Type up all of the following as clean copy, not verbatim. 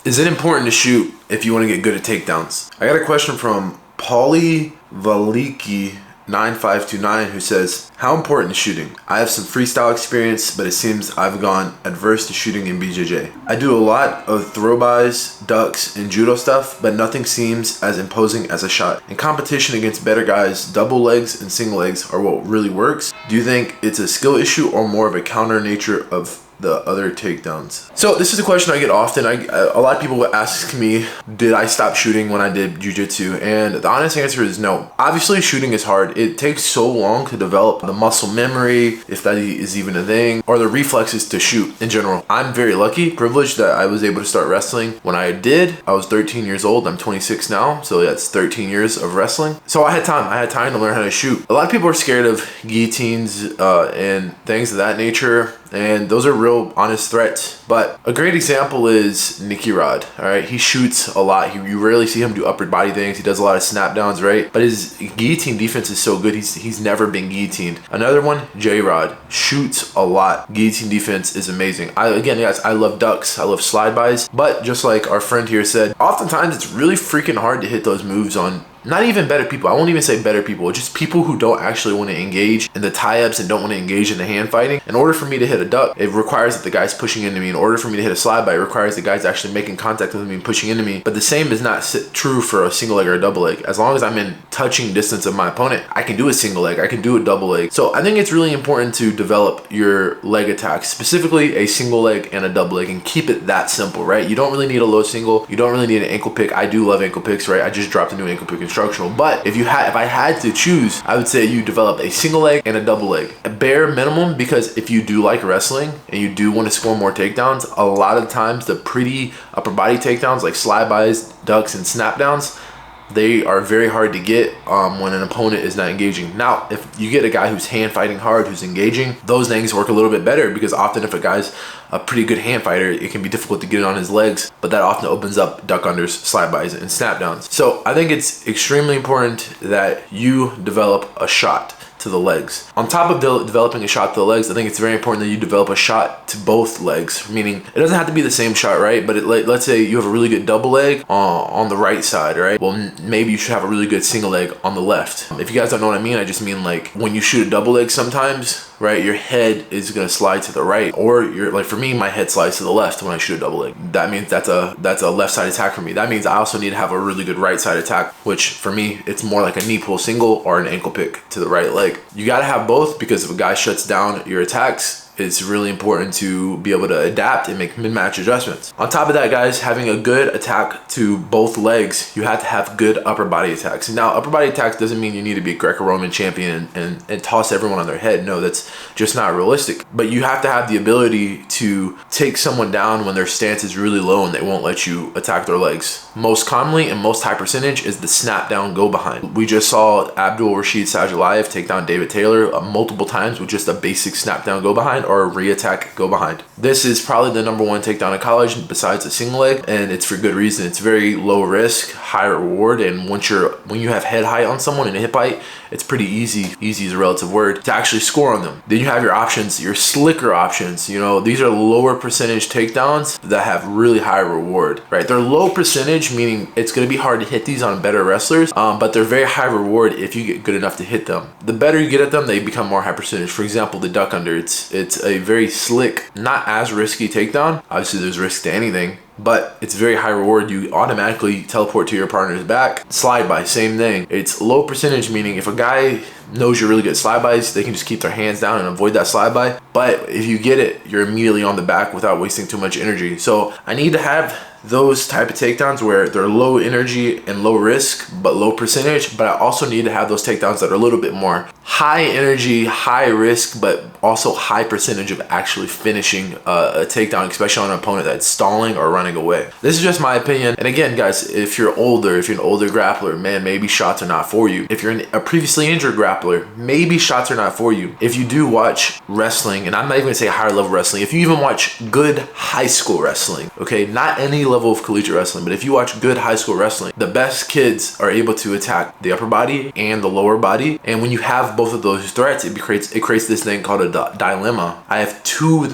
Is it important to shoot if you want to get good at takedowns? I got a question from Paulie Valiki 9529 who says, how important is shooting? I have some freestyle experience, but it seems I've gone adverse to shooting in BJJ. I do a lot of throw-bys, ducks, and judo stuff, but nothing seems as imposing as a shot. In competition against better guys, double legs and single legs are what really works. Do you think it's a skill issue or more of a counter nature of the other takedowns? So this is a question I get often. A lot of people ask me, did I stop shooting when I did jiu-jitsu? And the honest answer is no. Obviously shooting is hard. It takes so long to develop the muscle memory, if that is even a thing, or the reflexes to shoot in general. I'm very lucky, privileged that I was able to start wrestling when I did. I was 13 years old. I'm 26 now, so that's 13 years of wrestling. So I had time to learn how to shoot. A lot of people are scared of guillotines and things of that nature, and those are real honest threats. But a great example is Nicky Rod. All right, he shoots a lot. You rarely see him do upper body things. He does a lot of snap downs, right? But his guillotine defense is so good. He's never been guillotined. Another one, J Rod, shoots a lot. Guillotine defense is amazing. Again, guys, I love ducks. I love slide bys. But just like our friend here said, oftentimes it's really freaking hard to hit those moves on not even better people. I won't even say better people, just people who don't actually want to engage in the tie-ups and don't want to engage in the hand fighting. In order for me to hit a duck, it requires that the guy's pushing into me. In order for me to hit a slide by, it requires the guy's actually making contact with me and pushing into me. But the same is not true for a single leg or a double leg. As long as I'm in touching distance of my opponent, I can do a single leg, I can do a double leg. So I think it's really important to develop your leg attacks, specifically a single leg and a double leg, and keep it that simple, right? You don't really need a low single. You don't really need an ankle pick. I do love ankle picks, right? I just dropped a new ankle pick instructional. But if I had to choose, I would say you develop a single leg and a double leg. A bare minimum, because if you do like wrestling and you do want to score more takedowns, a lot of times the pretty upper body takedowns like slide bys, ducks, and snap downs, they are very hard to get when an opponent is not engaging. Now, if you get a guy who's hand fighting hard, who's engaging, those things work a little bit better, because often if a guy's a pretty good hand fighter, it can be difficult to get it on his legs, but that often opens up duck unders, slide bys, and snap downs. So I think it's extremely important that you develop a shot to the legs. On top of developing a shot to the legs, I think it's very important that you develop a shot to both legs, meaning it doesn't have to be the same shot, right? But let's say you have a really good double leg on the right side, right? Well, maybe you should have a really good single leg on the left. If you guys don't know what I mean, I just mean like when you shoot a double leg sometimes, right, your head is gonna slide to the right, or like for me, my head slides to the left when I shoot a double leg. That means that's a left side attack for me. That means I also need to have a really good right side attack, which for me, it's more like a knee pull single or an ankle pick to the right leg. You gotta have both, because if a guy shuts down your attacks, it's really important to be able to adapt and make mid-match adjustments. On top of that, guys, having a good attack to both legs, you have to have good upper body attacks. Now, upper body attacks doesn't mean you need to be a Greco-Roman champion and toss everyone on their head. No, that's just not realistic. But you have to have the ability to take someone down when their stance is really low and they won't let you attack their legs. Most commonly and most high percentage is the snap down go behind. We just saw Abdul Rashid Sajalayev take down David Taylor multiple times with just a basic snap down go behind or a re-attack go behind. This is probably the #1 takedown in college besides a single leg, and it's for good reason. It's very low risk, high reward, and when you have head height on someone and hip height, it's pretty easy is a relative word, to actually score on them. Then you have your options, your slicker options. You know, these are lower percentage takedowns that have really high reward, right? They're low percentage, meaning it's going to be hard to hit these on better wrestlers, but they're very high reward if you get good enough to hit them. The better you get at them, they become more high percentage. For example, the duck under, it's a very slick, not as risky takedown. Obviously there's risk to anything, but it's very high reward. You automatically teleport to your partner's back. Slide by, same thing. It's low percentage, meaning if a guy knows you're really good at slide bys, they can just keep their hands down and avoid that slide by. But if you get it, you're immediately on the back without wasting too much energy. So I need to have those type of takedowns where they're low energy and low risk, but low percentage. But I also need to have those takedowns that are a little bit more high energy, high risk, but also high percentage of actually finishing a takedown, especially on an opponent that's stalling or running away. This is just my opinion. And again, guys, if you're an older grappler, man, maybe shots are not for you. If you're a previously injured grappler, grappler, maybe shots are not for you. If you do watch wrestling, and I'm not even gonna say higher level wrestling, if you even watch good high school wrestling, okay, not any level of collegiate wrestling, but if you watch good high school wrestling, the best kids are able to attack the upper body and the lower body. And when you have both of those threats, it creates this thing called a dilemma. I have two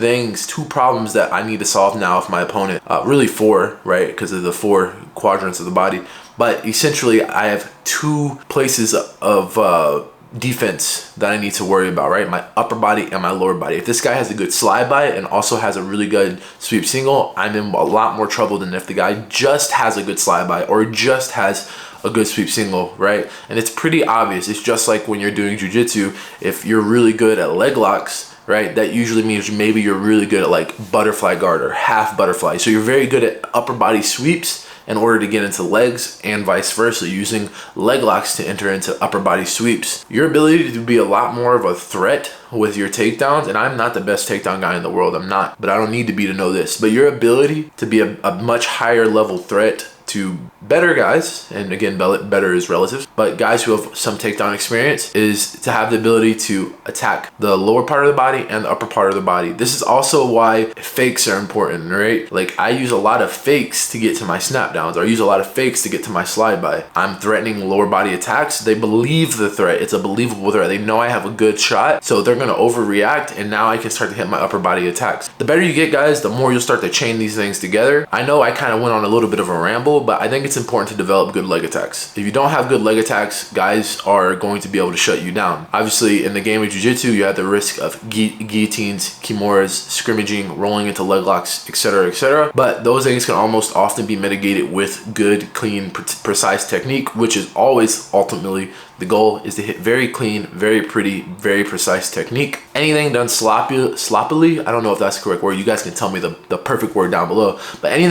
problems that I need to solve now with my opponent. Really four, right? Because of the four quadrants of the body. But essentially, I have two places of defense that I need to worry about, right? My upper body and my lower body. If this guy has a good slide by and also has a really good sweep single, I'm in a lot more trouble than if the guy just has a good slide by or just has a good sweep single, right? And it's pretty obvious. It's just like when you're doing jiu-jitsu, if you're really good at leg locks, right? That usually means maybe you're really good at like butterfly guard or half butterfly. So you're very good at upper body sweeps in order to get into legs, and vice versa, using leg locks to enter into upper body sweeps. Your ability to be a lot more of a threat with your takedowns, and I'm not the best takedown guy in the world, I'm not, but I don't need to be to know this, but your ability to be a much higher level threat to better guys, and again, better is relative, but guys who have some takedown experience, is to have the ability to attack the lower part of the body and the upper part of the body. This is also why fakes are important, right? Like I use a lot of fakes to get to my snap downs, or I use a lot of fakes to get to my slide by. I'm threatening lower body attacks. They believe the threat. It's a believable threat. They know I have a good shot, so they're gonna overreact, and now I can start to hit my upper body attacks. The better you get, guys, the more you'll start to chain these things together. I know I kind of went on a little bit of a ramble, but I think it's important to develop good leg attacks. If you don't have good leg attacks, guys are going to be able to shut you down. Obviously, in the game of jiu-jitsu, you have the risk of guillotines, kimuras, scrimmaging, rolling into leg locks, etc., etc. But those things can almost often be mitigated with good, clean, precise technique, which is always ultimately the goal, is to hit very clean, very pretty, very precise technique. Anything done sloppily, I don't know if that's the correct word. You guys can tell me the perfect word down below. But any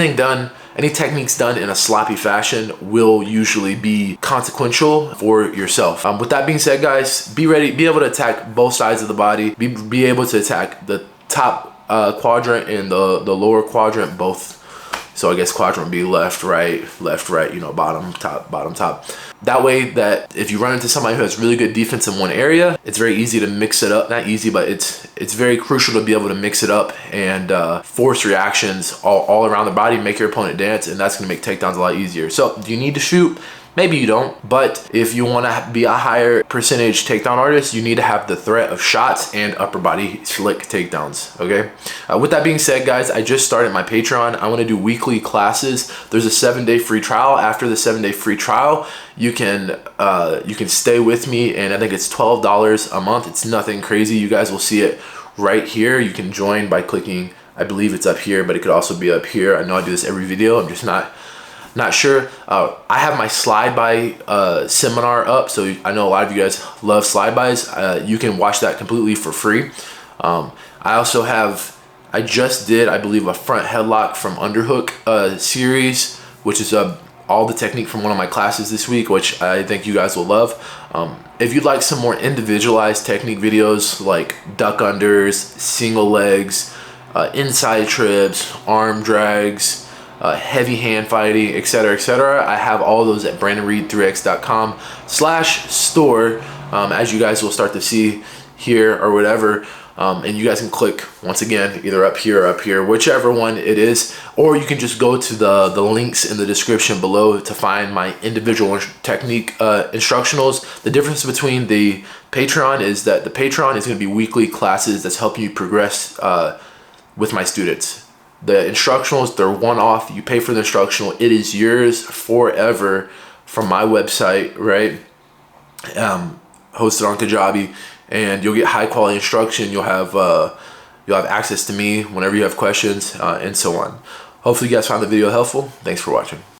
techniques done in a sloppy fashion will usually be consequential for yourself. With that being said, guys, be able to attack both sides of the body. Be able to attack the top quadrant and the lower quadrant both. So I guess quadrant B, left, right, you know, bottom, top. That way that if you run into somebody who has really good defense in one area, it's very easy to mix it up. Not easy, but it's very crucial to be able to mix it up and force reactions all around the body, make your opponent dance, and that's gonna make takedowns a lot easier. So do you need to shoot? Maybe you don't, but if you want to be a higher percentage takedown artist, you need to have the threat of shots and upper body slick takedowns, okay? With that being said, guys, I just started my Patreon. I want to do weekly classes. There's a 7-day free trial. After the 7-day free trial, you can stay with me, and I think it's $12 a month. It's nothing crazy. You guys will see it right here. You can join by clicking, I believe it's up here, but it could also be up here. I know I do this every video. I'm just not sure. I have my slide by seminar up, so I know a lot of you guys love slide bys. You can watch that completely for free. I just did, I believe, a front headlock from underhook series, which is all the technique from one of my classes this week, which I think you guys will love. If you'd like some more individualized technique videos like duck unders, single legs, inside trips, arm drags, heavy hand fighting, etc., etc. I have all those at brandonreed3x.com/store, as you guys will start to see here or whatever. And you guys can click, once again, either up here or up here, whichever one it is, or you can just go to the links in the description below to find my individual technique instructionals. The difference between the Patreon is that the Patreon is going to be weekly classes that's helping you progress with my students. The instructionals, they're one-off. You pay for the instructional. It is yours forever from my website, right? Hosted on Kajabi, and you'll get high-quality instruction. You'll have access to me whenever you have questions, and so on. Hopefully you guys found the video helpful. Thanks for watching.